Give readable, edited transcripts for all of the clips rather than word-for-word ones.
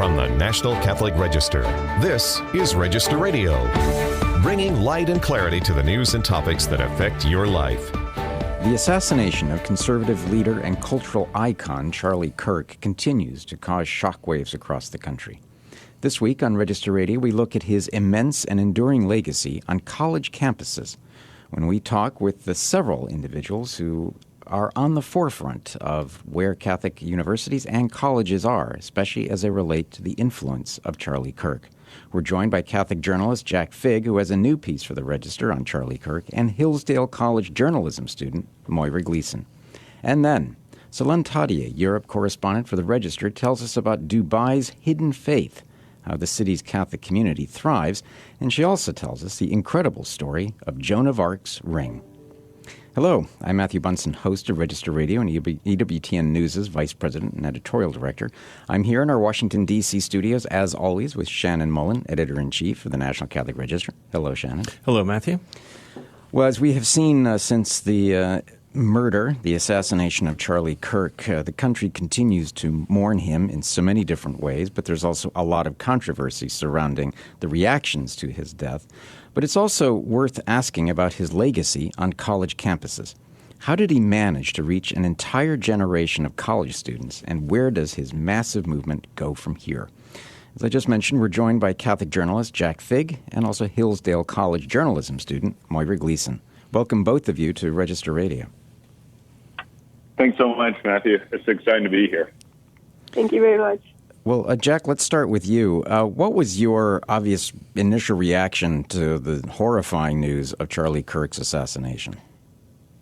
From the National Catholic Register, this is Register Radio, bringing light and clarity to the news and topics that affect your life. The assassination of conservative leader and cultural icon Charlie Kirk continues to cause shockwaves across the country. This week on Register Radio, we look at his immense and enduring legacy on college campuses when we talk with the several individuals who are on the forefront of where Catholic universities and colleges are, especially as they relate to the influence of Charlie Kirk. We're joined by Catholic journalist Jack Figge, who has a new piece for the Register on Charlie Kirk, and Hillsdale College journalism student Moira Gleason. And then, Solène Tadié, Europe correspondent for the Register, tells us about Dubai's hidden faith, how the city's Catholic community thrives, and she also tells us the incredible story of Joan of Arc's ring. Hello, I'm Matthew Bunson, host of Register Radio and EWTN News' Vice President and Editorial Director. I'm here in our Washington, D.C. studios, as always, with Shannon Mullen, Editor-in-Chief of the National Catholic Register. Hello, Shannon. Hello, Matthew. Well, as we have seen since the the assassination of Charlie Kirk, the country continues to mourn him in so many different ways, but there's also a lot of controversy surrounding the reactions to his death. But it's also worth asking about his legacy on college campuses. How did he manage to reach an entire generation of college students, and where does his massive movement go from here? As I just mentioned, we're joined by Catholic journalist Jack Figge and also Hillsdale College journalism student Moira Gleason. Welcome both of you to Register Radio. Thanks so much, Matthew. It's exciting to be here. Thank you very much. Well, Jack, let's start with you. What was your obvious initial reaction to the horrifying news of Charlie Kirk's assassination?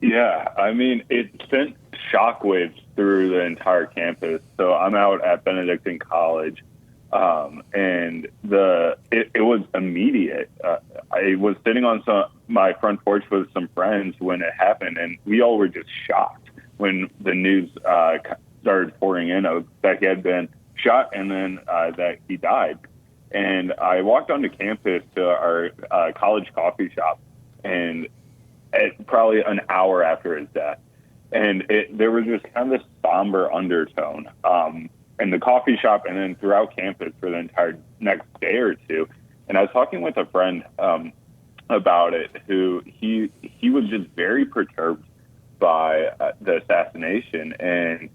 Yeah, I mean, it sent shockwaves through the entire campus. So I'm out at Benedictine College, and it was immediate. I was sitting on my front porch with some friends when it happened, and we all were just shocked when the news started pouring in that he had been shot and then that he died. And I walked onto campus to our college coffee shop, and probably an hour after his death. And there was just kind of this somber undertone in the coffee shop and then throughout campus for the entire next day or two. And I was talking with a friend about it, who he was just very perturbed by the assassination. And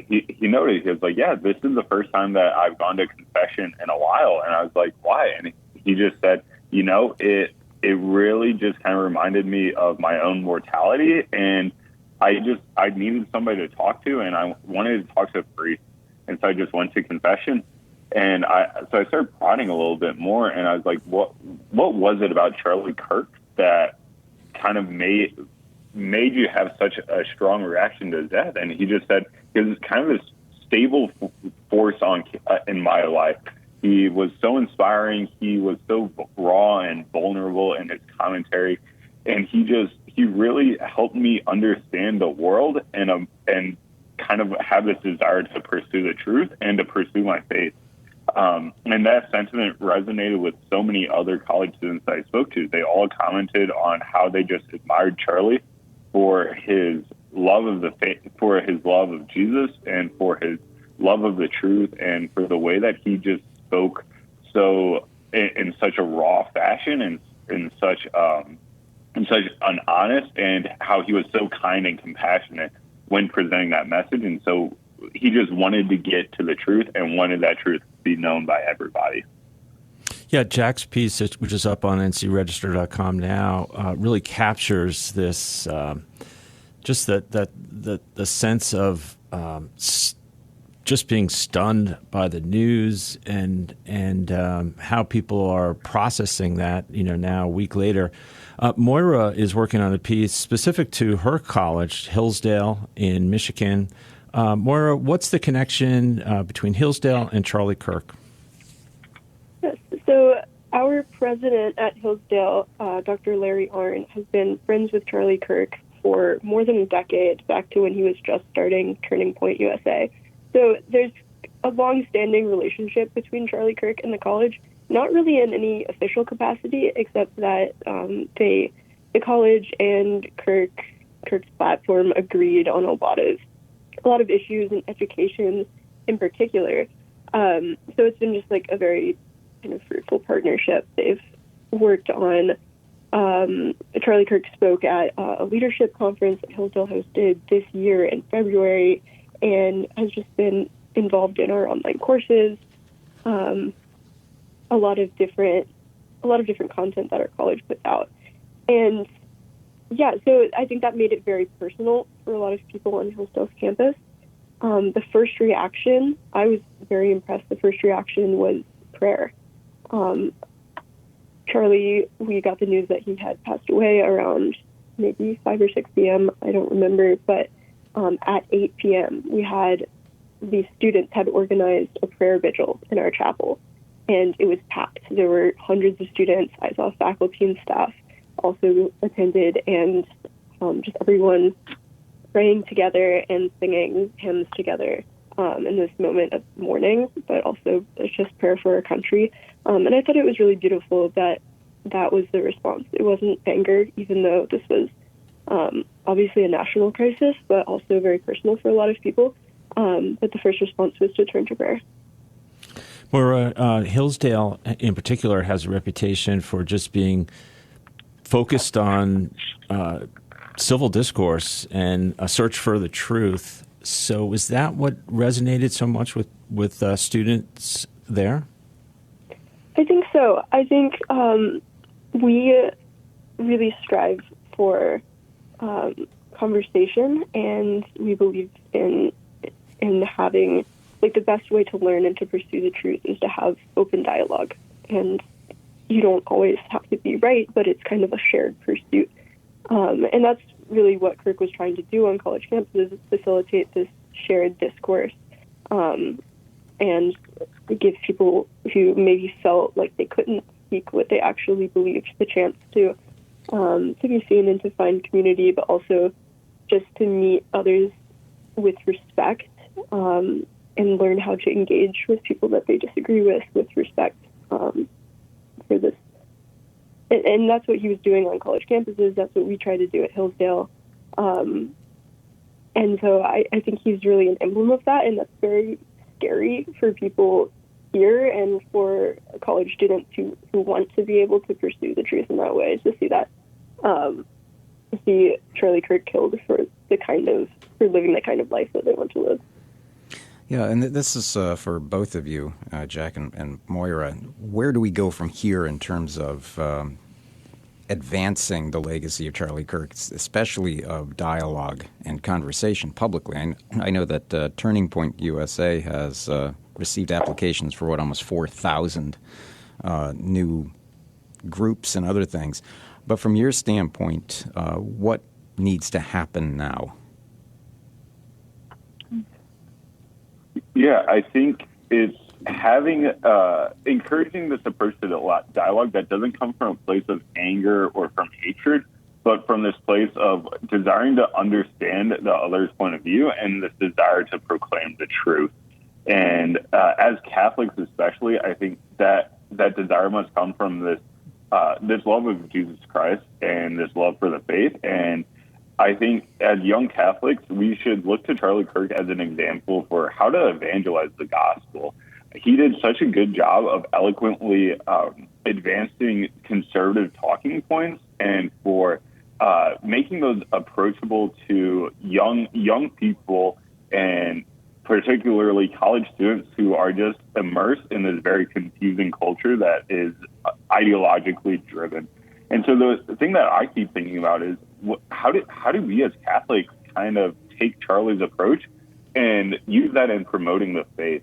he noted, he was like, yeah, this is the first time that I've gone to confession in a while. And I was like, why? And he just said, it really just kind of reminded me of my own mortality. And I needed somebody to talk to, and I wanted to talk to a priest. And so I just went to confession. And so I started prodding a little bit more, and I was like, what was it about Charlie Kirk that kind of made you have such a strong reaction to his death? And he just said he was kind of this stable force in my life. He was so inspiring. He was so raw and vulnerable in his commentary, and he really helped me understand the world and kind of have this desire to pursue the truth and to pursue my faith. And that sentiment resonated with so many other college students that I spoke to. They all commented on how they just admired Charlie for his love of the faith, for his love of Jesus, and for his love of the truth, and for the way that he just spoke in such a raw fashion and in such an honest, and how he was so kind and compassionate when presenting that message. And so he just wanted to get to the truth and wanted that truth to be known by everybody. Yeah, Jack's piece, which is up on ncregister.com now, really captures this, just the sense of just being stunned by the news and how people are processing that. Now a week later, Moira is working on a piece specific to her college, Hillsdale in Michigan. Moira, what's the connection between Hillsdale and Charlie Kirk? Yes. So our president at Hillsdale, Dr. Larry Arnn, has been friends with Charlie Kirk for more than a decade, back to when he was just starting Turning Point USA. So there's a long-standing relationship between Charlie Kirk and the college, not really in any official capacity, except that the college and Kirk's platform agreed on a lot of issues in education in particular. So it's been just like a very kind of fruitful partnership. They've worked on, Charlie Kirk spoke at a leadership conference that Hillsdale hosted this year in February, and has just been involved in our online courses, a lot of different content that our college puts out. And yeah, so I think that made it very personal for a lot of people on Hillsdale's campus. The first reaction, I was very impressed. The first reaction was prayer. Charlie, we got the news that he had passed away around maybe 5 or 6 p.m. I don't remember, but at 8 p.m. the students had organized a prayer vigil in our chapel, and it was packed. There were hundreds of students. I saw faculty and staff also attended, and just everyone praying together and singing hymns together in this moment of mourning, but also it's just prayer for our country. And I thought it was really beautiful that was the response. It wasn't anger, even though this was obviously a national crisis, but also very personal for a lot of people. But the first response was to turn to prayer. Moira, Hillsdale in particular has a reputation for just being focused on civil discourse and a search for the truth. So is that what resonated so much with students there? I think so. I think we really strive for conversation, and we believe in having, like, the best way to learn and to pursue the truth is to have open dialogue. And you don't always have to be right, but it's kind of a shared pursuit. And that's really what Kirk was trying to do on college campuses, is facilitate this shared discourse and give people who maybe felt like they couldn't speak what they actually believed the chance to be seen and to find community, but also just to meet others with respect and learn how to engage with people that they disagree with respect for this. And that's what he was doing on college campuses. That's what we try to do at Hillsdale. And so I think he's really an emblem of that, and that's very scary for people here and for college students who want to be able to pursue the truth in that way, to see that, to see Charlie Kirk killed for living the kind of life that they want to live. Yeah, and this is for both of you, Jack and Moira. Where do we go from here in terms of advancing the legacy of Charlie Kirk, especially of dialogue and conversation publicly? I know that Turning Point USA has received applications for almost 4,000 new groups and other things. But from your standpoint, what needs to happen now? Yeah, I think it's encouraging this approach to the dialogue that doesn't come from a place of anger or from hatred, but from this place of desiring to understand the other's point of view and this desire to proclaim the truth. And as Catholics especially, I think that desire must come from this love of Jesus Christ and this love for the faith. And I think as young Catholics, we should look to Charlie Kirk as an example for how to evangelize the gospel. He did such a good job of eloquently advancing conservative talking points and for making those approachable to young people, and particularly college students who are just immersed in this very confusing culture that is ideologically driven. And so the thing that I keep thinking about is how do we as Catholics kind of take Charlie's approach and use that in promoting the faith?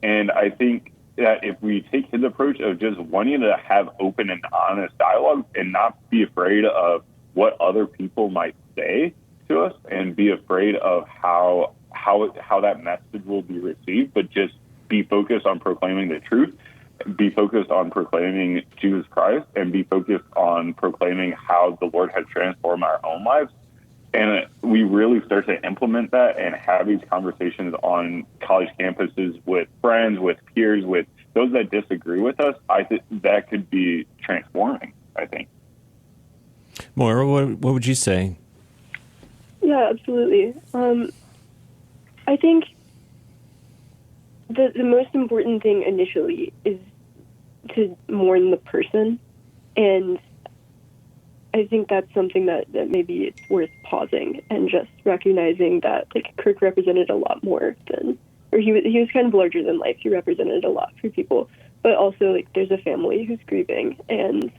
And I think that if we take his approach of just wanting to have open and honest dialogue and not be afraid of what other people might say to us and be afraid of how that message will be received, but just be focused on proclaiming the truth, be focused on proclaiming Jesus Christ, and be focused on proclaiming how the Lord has transformed our own lives. And we really start to implement that and have these conversations on college campuses with friends, with peers, with those that disagree with us. I think that could be transforming, I think. Moira, what would you say? Yeah, absolutely. I think the most important thing initially is to mourn the person, and I think that's something that maybe it's worth pausing and just recognizing that like Kirk represented a lot more than, or he was kind of larger than life. He represented a lot for people, but also like there's a family who's grieving, and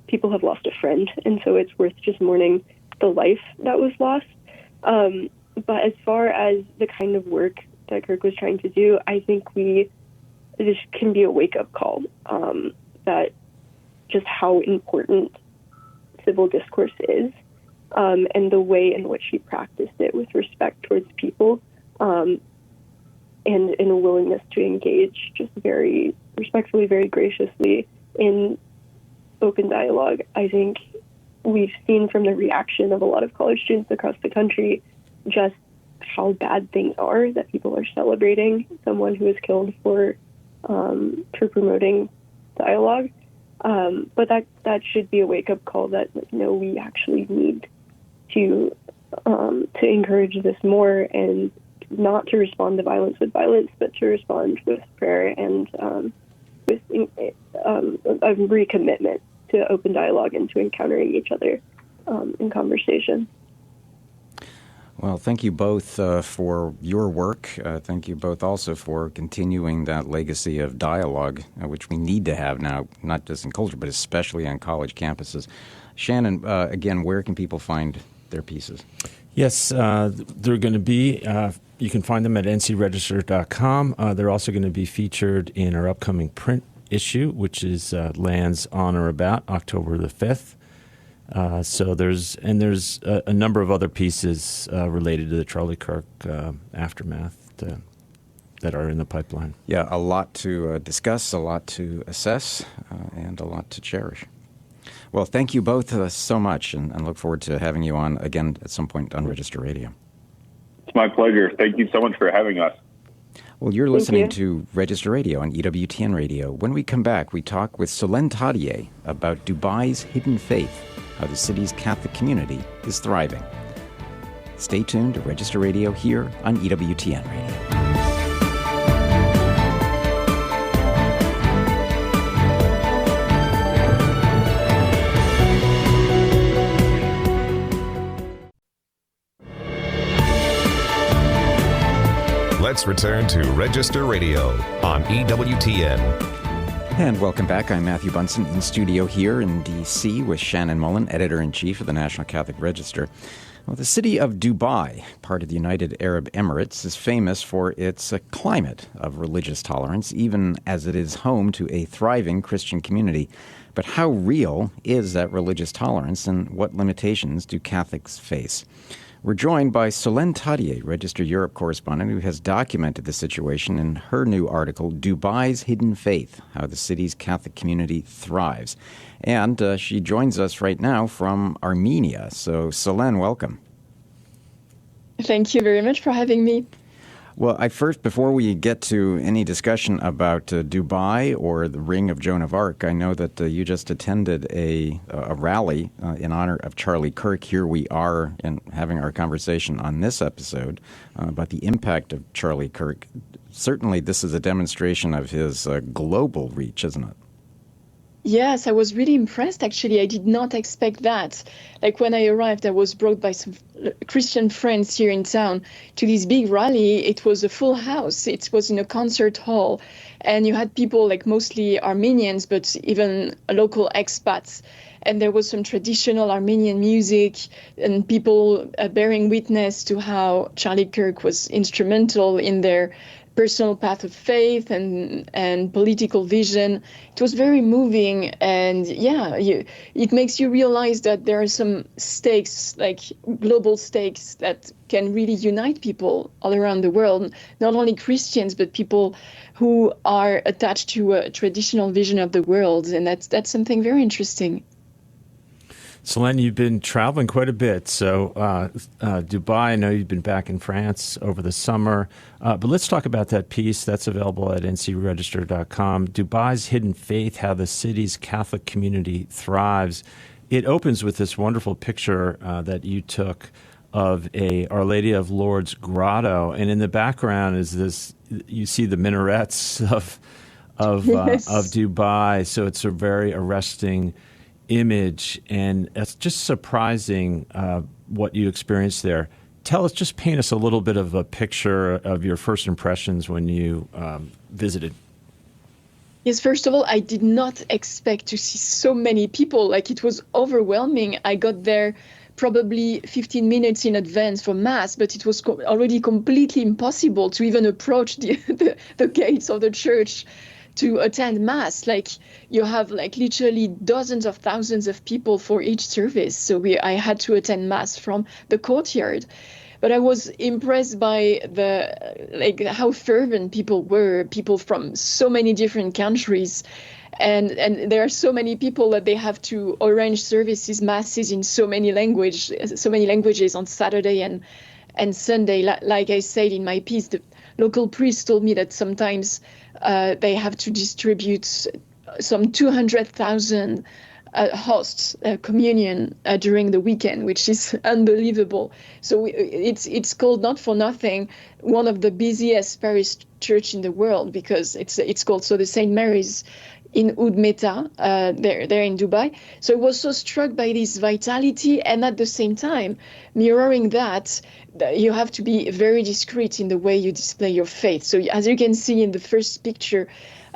people have lost a friend, and so it's worth just mourning the life that was lost. But as far as the kind of work that Kirk was trying to do, I think this can be a wake-up call that just how important civil discourse is, and the way in which he practiced it with respect towards people, and in a willingness to engage just very respectfully, very graciously in open dialogue. I think we've seen from the reaction of a lot of college students across the country just how bad things are, that people are celebrating someone who was killed for promoting dialogue. But that should be a wake-up call that, we actually need to encourage this more, and not to respond to violence with violence, but to respond with prayer and with a recommitment to open dialogue and to encountering each other in conversation. Well, thank you both for your work. Thank you both also for continuing that legacy of dialogue, which we need to have now, not just in culture, but especially on college campuses. Shannon, again, where can people find their pieces? Yes, they're going to be, you can find them at ncregister.com. They're also going to be featured in our upcoming print issue, which is lands on or about October the 5th. So there's a number of other pieces related to the Charlie Kirk aftermath that are in the pipeline. Yeah, a lot to discuss, a lot to assess, and a lot to cherish. Well, thank you both so much, and look forward to having you on again at some point on Register Radio. It's my pleasure. Thank you so much for having us. Well, you're listening to Register Radio on EWTN Radio. When we come back, we talk with Solène Tadié about Dubai's hidden faith, how the city's Catholic community is thriving. Stay tuned to Register Radio here on EWTN Radio. Let's return to Register Radio on EWTN. And welcome back. I'm Matthew Bunson in studio here in D.C. with Shannon Mullen, Editor-in-Chief of the National Catholic Register. Well, the city of Dubai, part of the United Arab Emirates, is famous for its climate of religious tolerance, even as it is home to a thriving Christian community. But how real is that religious tolerance, and what limitations do Catholics face? We're joined by Solène Tadié, Register Europe correspondent, who has documented the situation in her new article, Dubai's Hidden Faith, How the City's Catholic Community Thrives. And she joins us right now from Armenia. So, Solène, welcome. Thank you very much for having me. Well, before we get to any discussion about Dubai or the Ring of Joan of Arc, I know that you just attended a rally in honor of Charlie Kirk. Here we are and having our conversation on this episode about the impact of Charlie Kirk. Certainly, this is a demonstration of his global reach, isn't it? Yes, I was really impressed, actually. I did not expect that. Like when I arrived, I was brought by some Christian friends here in town to this big rally. It was a full house. It was in a concert hall. And you had people like mostly Armenians, but even local expats. And there was some traditional Armenian music and people bearing witness to how Charlie Kirk was instrumental in their personal path of faith and political vision. It was very moving, and it makes you realize that there are some stakes, like global stakes, that can really unite people all around the world, not only Christians, but people who are attached to a traditional vision of the world, and that's something very interesting. Solène, you've been traveling quite a bit. So Dubai, I know you've been back in France over the summer. But let's talk about that piece that's available at ncregister.com. Dubai's Hidden Faith, How the City's Catholic Community Thrives. It opens with this wonderful picture that you took of a Our Lady of Lourdes grotto, and in the background is this. You see the minarets of Yes. Dubai, so it's a very arresting image, and it's just surprising what you experienced there. Tell us, just paint us a little bit of a picture of your first impressions when you visited. Yes, first of all, I did not expect to see so many people. Like, it was overwhelming. I got there probably 15 minutes in advance for Mass, but it was already completely impossible to even approach the gates of the church to attend Mass. Like, you have like literally dozens of thousands of people for each service. So I had to attend Mass from the courtyard. But I was impressed by how fervent people were, people from so many different countries. And there are so many people that they have to arrange services, masses in so many languages on Saturday and Sunday. Like I said in my piece, the local priest told me that sometimes they have to distribute some 200,000 hosts communion during the weekend, which is unbelievable. So it's called, not for nothing, one of the busiest parish church in the world, because it's called the St. Mary's in Oud Meta, there in Dubai. So I was so struck by this vitality, and at the same time, mirroring that, you have to be very discreet in the way you display your faith. So as you can see in the first picture,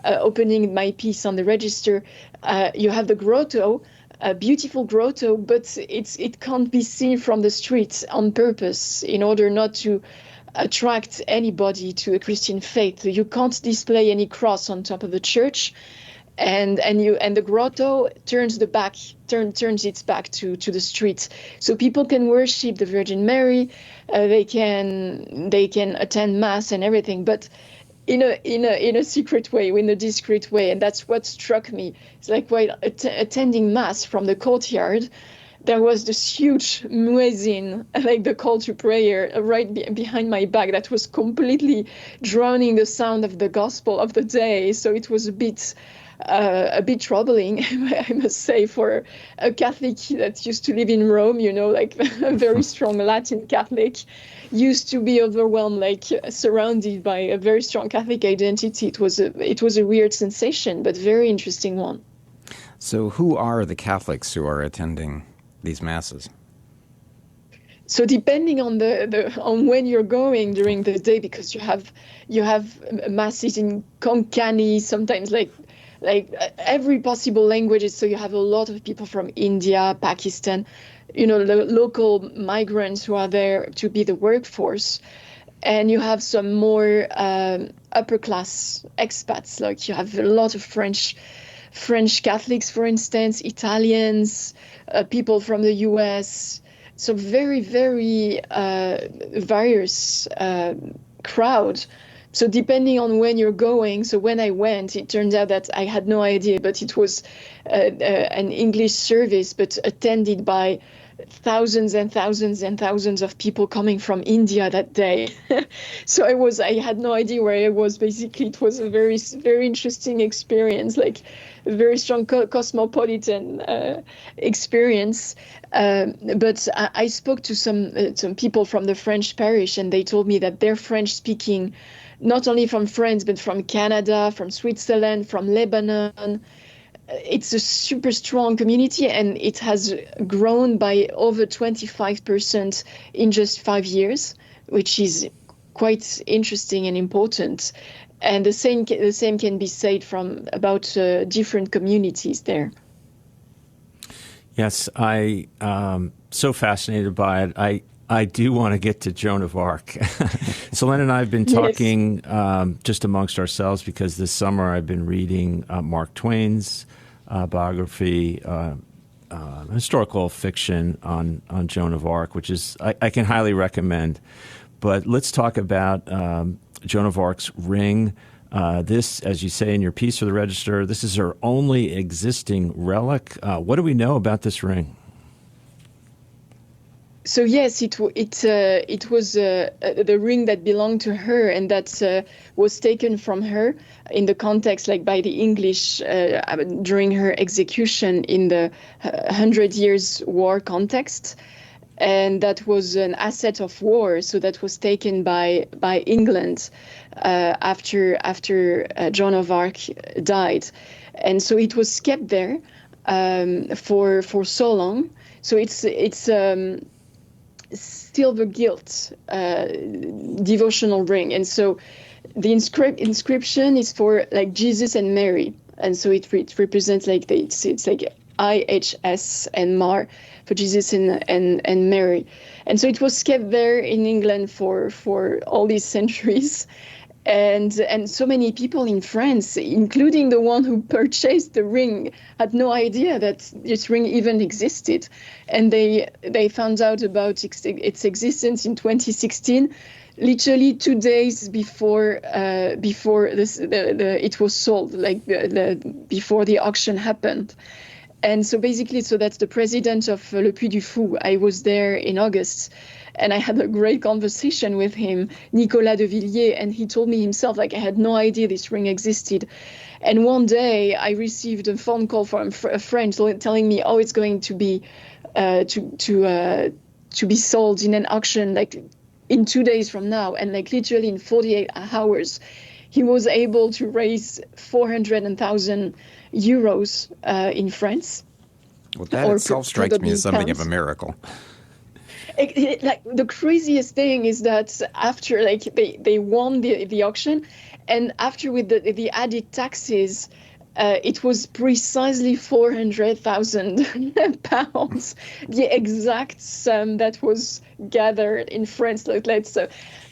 opening my piece on the register, you have the grotto, a beautiful grotto, but it can't be seen from the street on purpose in order not to attract anybody to the Christian faith. You can't display any cross on top of the church. And the grotto turns its back to the street, so people can worship the Virgin Mary, they can attend Mass and everything, but in a secret way, in a discreet way. And that's what struck me. It's like, while attending Mass from the courtyard, there was this huge muezzin, like the call to prayer, right behind my back, that was completely drowning the sound of the gospel of the day. So it was a bit troubling, I must say, for a Catholic that used to live in Rome, like a very strong Latin Catholic, used to be overwhelmed, like surrounded by a very strong Catholic identity. It was a weird sensation, but very interesting one. So who are the Catholics who are attending these masses? So depending on on when you're going during the day, because you have masses in Konkani, sometimes like every possible languages. So you have a lot of people from India, Pakistan, the local migrants who are there to be the workforce. And you have some more upper class expats, like you have a lot of French Catholics, for instance, Italians, people from the US. So very, very various crowd. So depending on when you're going, so when I went, it turned out that I had no idea, but it was an English service, but attended by thousands and thousands and thousands of people coming from India that day. So I had no idea where I was. Basically, it was a very, very interesting experience, like a very strong cosmopolitan experience. But I spoke to some people from the French parish, and they told me that they're French speaking, not only from France, but from Canada, from Switzerland, from Lebanon. It's a super strong community, and it has grown by over 25% in just 5 years, which is quite interesting and important. And the same can be said about different communities there. Yes, I so fascinated by it. I do want to get to Joan of Arc. Solène and I have been talking just amongst ourselves, because this summer I've been reading Mark Twain's biography, historical fiction on Joan of Arc, which is I can highly recommend. But let's talk about Joan of Arc's ring. This, as you say in your piece for the Register, this is her only existing relic. What do we know about this ring? So yes, it was the ring that belonged to her, and that was taken from her in the context, like by the English during her execution in the 100 Years' War context. and that was an asset of war. So that was taken by England after Joan of Arc died, and so it was kept there for so long. So it's silver gilt devotional ring, and so the inscription is for like Jesus and Mary, and so it represents like it's like IHS and Mar for Jesus and Mary, and so it was kept there in England for all these centuries. And so many people in France, including the one who purchased the ring, had no idea that this ring even existed. And they found out about its existence in 2016, literally 2 days before it was sold, like before the auction happened. And so basically, so that's the president of Le Puy du Fou. I was there in August, and I had a great conversation with him, Nicolas de Villiers, and he told me himself, like, I had no idea this ring existed. And one day I received a phone call from a friend telling me, oh, it's going to be to be sold in an auction like in 2 days from now. And like literally in 48 hours, he was able to raise 400,000 euros in France. Well, that itself strikes me as something of a miracle. Like the craziest thing is that after like they won the auction, and after with the added taxes, it was precisely 400,000 pounds, the exact sum that was gathered in France. Like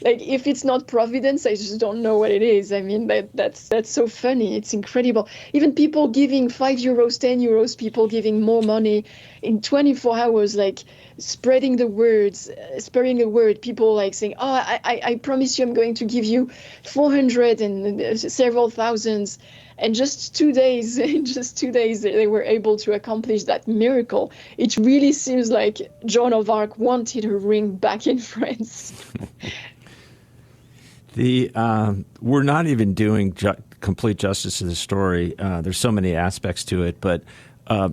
if it's not providence, I just don't know what it is. I mean, that's so funny. It's incredible. Even people giving €5, €10, people giving more money in 24 hours, like spreading the word. People like saying, oh, I promise you I'm going to give you 400 and several thousands. And just 2 days, they were able to accomplish that miracle. It really seems like Joan of Arc wanted her ring back in France. We're not even doing complete justice to the story. There's so many aspects to it, but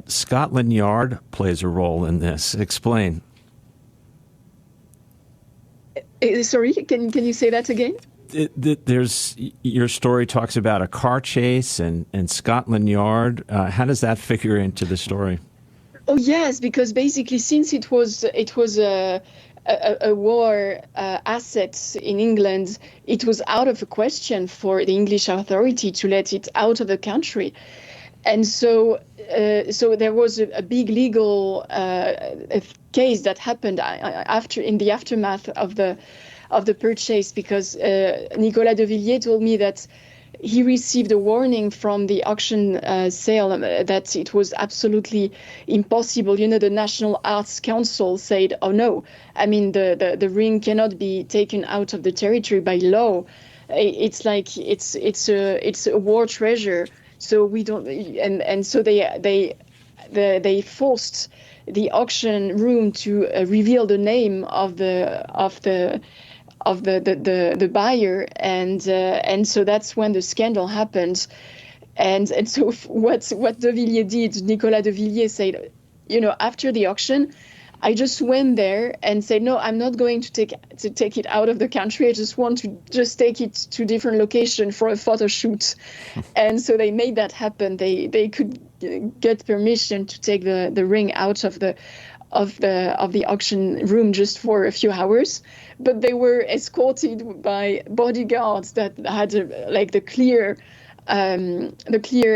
Scotland Yard plays a role in this. Explain. Sorry, can you say that again? There's your story talks about a car chase and Scotland Yard. How does that figure into the story? Oh yes, because basically since it was a war asset in England, it was out of the question for the English authority to let it out of the country. And so there was a big legal case that happened in the aftermath of the purchase, because Nicolas de Villiers told me that he received a warning from the auction sale that it was absolutely impossible. You know, the National Arts Council said, "Oh no, I mean the ring cannot be taken out of the territory by law. It's like it's a war treasure." So we don't, and so they forced the auction room to reveal the name of the buyer, and so that's when the scandal happened, and so what de Villiers did, Nicolas de Villiers said, you know, after the auction, I just went there and said, no, I'm not going to take it out of the country. I just want to take it to different location for a photo shoot. And so they made that happen. They could get permission to take the ring out of the auction room just for a few hours, but they were escorted by bodyguards that had the clear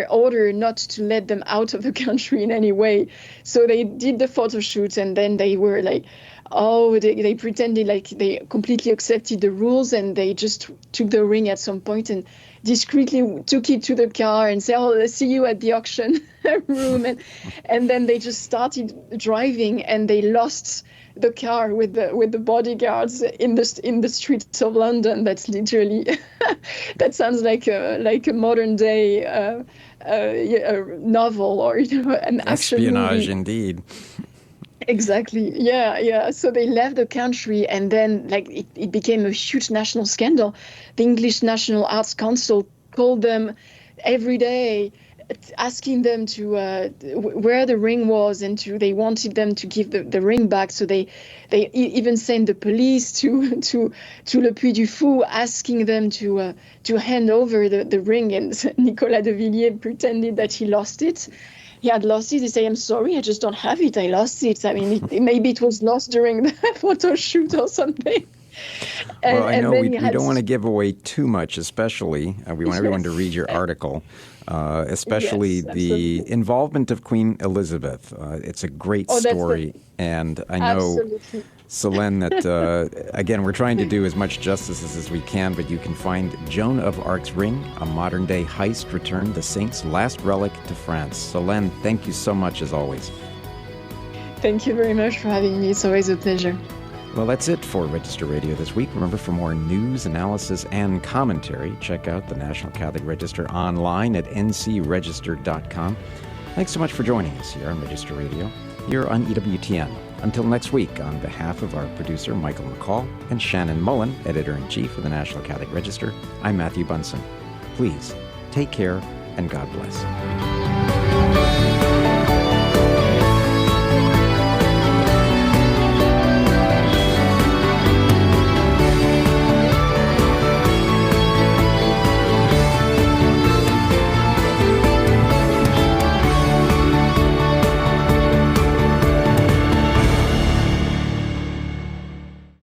order not to let them out of the country in any way. So they did the photo shoot, and then they were like, they pretended like they completely accepted the rules, and they just took the ring at some point and discreetly took it to the car and said, "Oh, let's see you at the auction room," and then they just started driving, and they lost the car with the bodyguards in the streets of London. That's literally that sounds like a modern day a novel, or an action espionage movie. Indeed. Exactly. Yeah. So they left the country, and then it became a huge national scandal. The English National Arts Council called them every day asking them to where the ring was, and they wanted them to give the ring back. So they even sent the police to Le Puy du Fou, asking them to hand over the ring. And Nicolas de Villiers pretended that he lost it. He had lost it. He said, "I'm sorry, I just don't have it. I lost it. I mean, maybe it was lost during the photo shoot or something." Well, I know we don't want to give away too much, especially. We want everyone to read your article, especially the involvement of Queen Elizabeth. It's a great story. And I know, Solène, that, again, we're trying to do as much justice as we can, but you can find Joan of Arc's ring, a modern-day heist return, the saint's last relic to France. Solène, thank you so much, as always. Thank you very much for having me. It's always a pleasure. Well, that's it for Register Radio this week. Remember, for more news, analysis, and commentary, check out the National Catholic Register online at ncregister.com. Thanks so much for joining us here on Register Radio, here on EWTN. Until next week, on behalf of our producer, Michael McCall, and Shannon Mullen, Editor-in-Chief of the National Catholic Register, I'm Matthew Bunson. Please, take care, and God bless.